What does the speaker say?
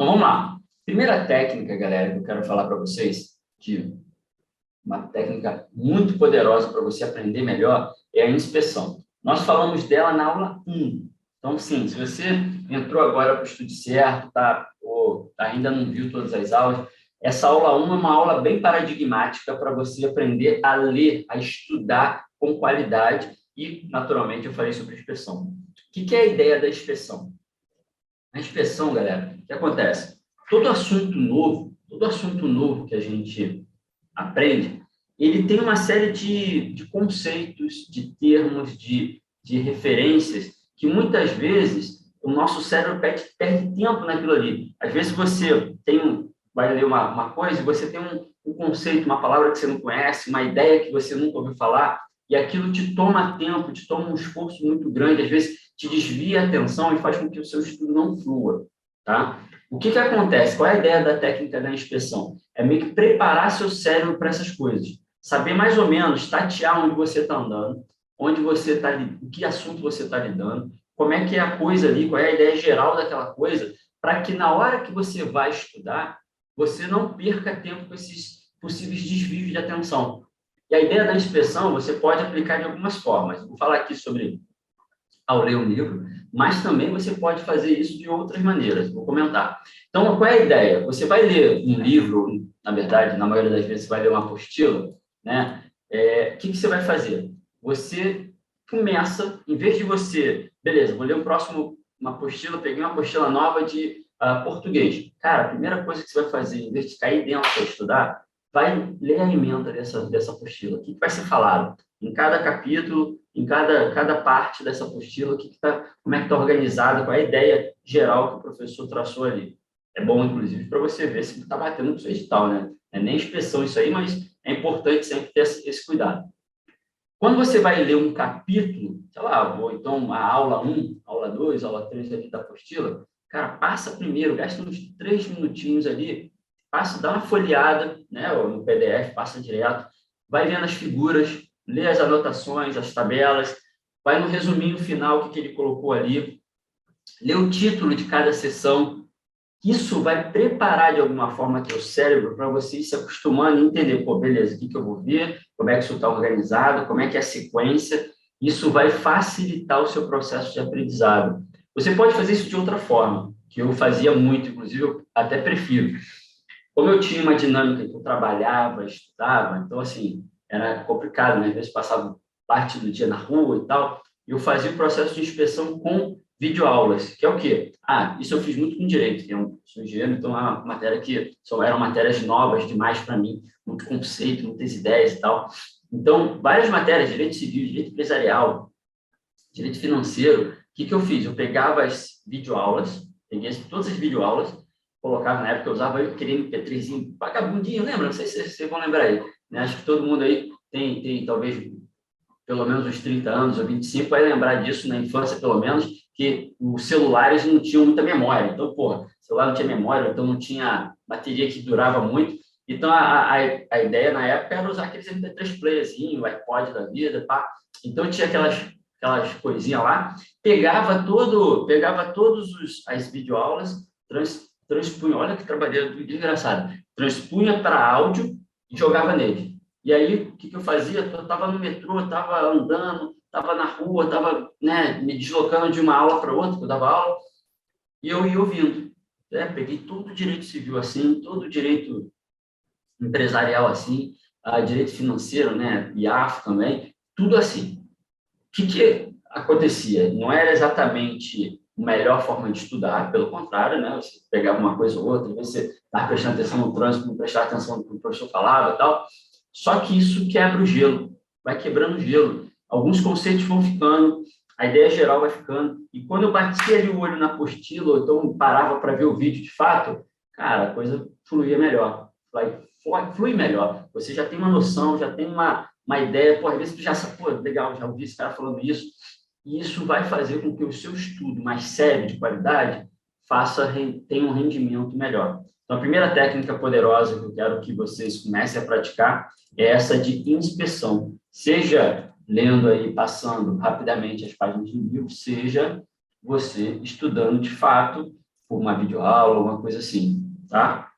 Então, vamos lá. Primeira técnica, galera, que eu quero falar para vocês, de uma técnica muito poderosa para você aprender melhor, é a inspeção. Nós falamos dela na aula 1. Então, sim, se você entrou agora para o Estude Certo, ou ainda não viu todas as aulas, essa aula 1 é uma aula bem paradigmática para você aprender a ler, a estudar com qualidade e, naturalmente, eu falei sobre inspeção. O que é a ideia da inspeção? A inspeção, galera, o que acontece? Todo assunto novo que a gente aprende, ele tem uma série de conceitos, de termos, de referências, que muitas vezes o nosso cérebro perde tempo naquilo ali. Às vezes você vai ler uma coisa e você tem um conceito, uma palavra que você não conhece, uma ideia que você nunca ouviu falar, e aquilo te toma tempo, te toma um esforço muito grande, às vezes te desvia a atenção e faz com que o seu estudo não flua, tá? O que acontece? Qual é a ideia da técnica da inspeção? É meio que preparar seu cérebro para essas coisas. Saber mais ou menos, tatear onde você está andando, onde você está, o que assunto você está lidando, como é que é a coisa ali, qual é a ideia geral daquela coisa, para que na hora que você vai estudar, você não perca tempo com esses possíveis desvios de atenção. E a ideia da inspeção você pode aplicar de algumas formas. Vou falar aqui sobre ao ler um livro, mas também você pode fazer isso de outras maneiras. Vou comentar. Então, qual é a ideia? Você vai ler um livro, na verdade, na maioria das vezes, você vai ler uma apostila, né? O que você vai fazer? Você começa, em vez de você, beleza, vou ler uma apostila, peguei uma apostila nova de português. Cara, a primeira coisa que você vai fazer, em vez de cair dentro para estudar, vai ler a ementa dessa apostila. O que vai ser falado? Em cada capítulo, em cada parte dessa apostila, como é que está organizado, qual é a ideia geral que o professor traçou ali. É bom, inclusive, para você ver se está batendo com o seu edital, né? Não é nem inspeção isso aí, mas é importante sempre ter esse cuidado. Quando você vai ler um capítulo, sei lá, ou então a aula 1, aula 2, aula 3 ali da apostila, cara, passa primeiro, gasta uns 3 minutinhos ali, dá uma folheada, né, ou no PDF, passa direto, vai vendo as figuras, lê as anotações, as tabelas, vai no resuminho final que ele colocou ali, lê o título de cada sessão. Isso vai preparar de alguma forma teu cérebro para você ir se acostumando e entender, pô, beleza, o que eu vou ver, como é que isso está organizado, como é que é a sequência. Isso vai facilitar o seu processo de aprendizado. Você pode fazer isso de outra forma, que eu fazia muito, inclusive eu até prefiro. Como eu tinha uma dinâmica que eu trabalhava, estudava, então, assim, era complicado, né? Às vezes passava parte do dia na rua e tal, e eu fazia o processo de inspeção com videoaulas, que é o quê? Isso eu fiz muito com direito, que sou engenheiro, então é uma matéria que eram matérias novas demais para mim, muito conceito, muitas ideias e tal. Então, várias matérias, direito civil, direito empresarial, direito financeiro, o que eu fiz? Eu pegava as videoaulas, peguei todas as videoaulas, colocava, na época eu usava aquele MP3zinho, vagabundinho, lembra? Não sei se vocês vão lembrar aí, né? Acho que todo mundo aí tem talvez pelo menos uns 30 anos ou 25, vai lembrar disso na infância, pelo menos, que os celulares não tinham muita memória. Então, o celular não tinha memória, então não tinha bateria que durava muito. Então, a ideia na época era usar aqueles MP3 playerzinho, o iPod da vida, pá. Então, tinha aquelas coisinhas lá, pegava todas as videoaulas, transpunha, olha que trabalheira engraçada, transpunha para áudio e jogava nele. E aí, o que eu fazia? Eu estava no metrô, estava andando, estava na rua, estava, né, me deslocando de uma aula para outra, que eu dava aula, e eu ia ouvindo. Peguei todo o direito civil assim, todo o direito empresarial assim, direito financeiro, né, IAF também, tudo assim. O que acontecia? Não era exatamente a melhor forma de estudar, pelo contrário, né, você pegava uma coisa ou outra, você estava prestando atenção no trânsito, não prestava atenção no que o professor falava e tal. Só que isso quebra o gelo, vai quebrando o gelo. Alguns conceitos vão ficando, a ideia geral vai ficando. E quando eu batia ali o olho na apostila, ou então parava para ver o vídeo de fato, cara, a coisa fluía melhor. Flui melhor. Você já tem uma noção, já tem uma ideia. Às vezes tu já sabe, legal, já ouvi esse cara falando isso. E isso vai fazer com que o seu estudo mais sério, de qualidade, tenha um rendimento melhor. Então, a primeira técnica poderosa que eu quero que vocês comecem a praticar é essa de inspeção. Seja lendo aí, passando rapidamente as páginas do livro, seja você estudando de fato por uma videoaula, alguma coisa assim, tá?